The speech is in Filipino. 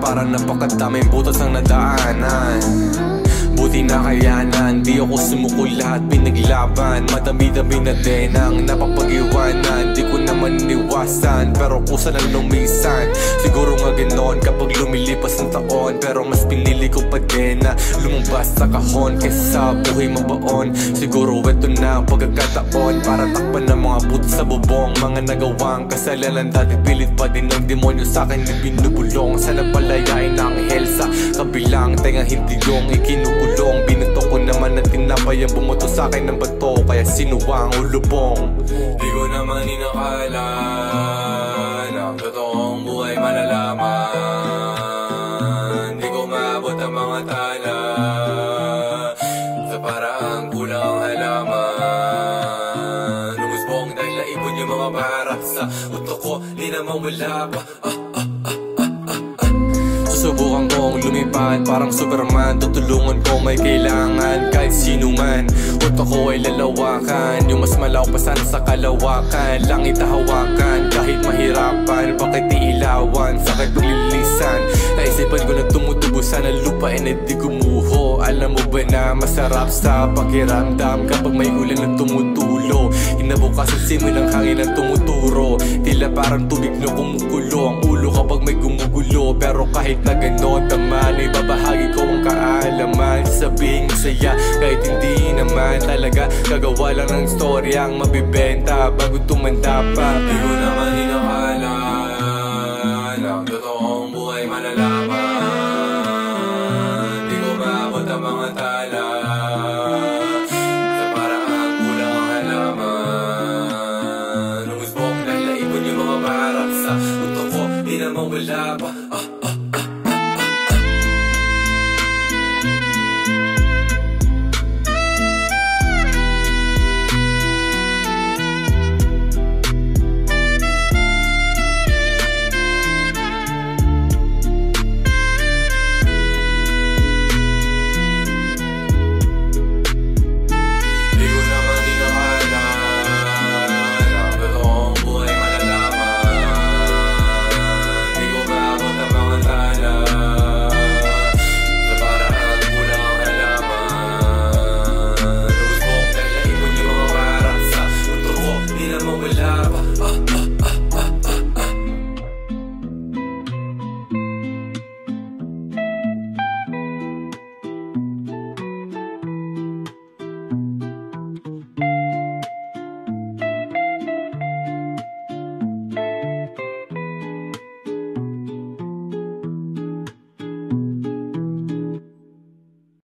Para napakadaming butas ang nadaanan. Buti na kayanan, di ako sumuko, lahat pinaglaban. Madami-dami na din ang napapag-iwanan. Di ko naman iniwasan, pero kusa na lumisan. Siguro nga ganon kapag lumilipas ng taon, pero mas pinili ko pa din na lumabas sa kahon kaysa sa buhay mabaon. Siguro eto na ang pagkakataon para takpan ng mga butas sa bubong. Mga nagawang kasalanan, dati pilit pa din ng demonyo sa akin na binubulong. Sana palayain ang anghel sa kabilang tenga, hindi yung ikinubulong. Binuto ko naman na tinapay ang bumoto sa akin ng bato, kaya sinuwang ulubong. Di ko naman inakala na ang totoong buhay malalaman. Di ko maabot ang mga tala sa paraang kulang ang halaman. Lumusbong dahil naipon yung mga para sa utok ko, di naman wala pa. Susubukan kong lumipad parang Superman. Tutulungan ko may kailangan kahit sino man. Utak ko ay lalawakan, yung mas malaw pa sana sa kalawakan. Langit hawakan kahit mahirapan, bakit iilawan, sakit paglilisan. Naisipan ko na tumutubo sana lupa and di gumuho. Alam mo ba na masarap sa pakiramdam kapag may ulan na tumutulo? Hinabukas ang simoy ng hangin ang tumuturo, tila parang tubig na kumukulo ang ulo kapag may gumugulo. Pero kahit na ganon naman, ay babahagi ko ang kaalaman. Sabing saya kahit hindi naman talaga gagawa lang ng storya ang mabibenta bago tumanda pa. Di ko naman inakala na ang totoong buhay malalaman. Di ko maabot ang mga tala sa paraang kulang ang halaman. Lumusbong dahil naipon yung mga barap sa utok ko, di naman wala pa.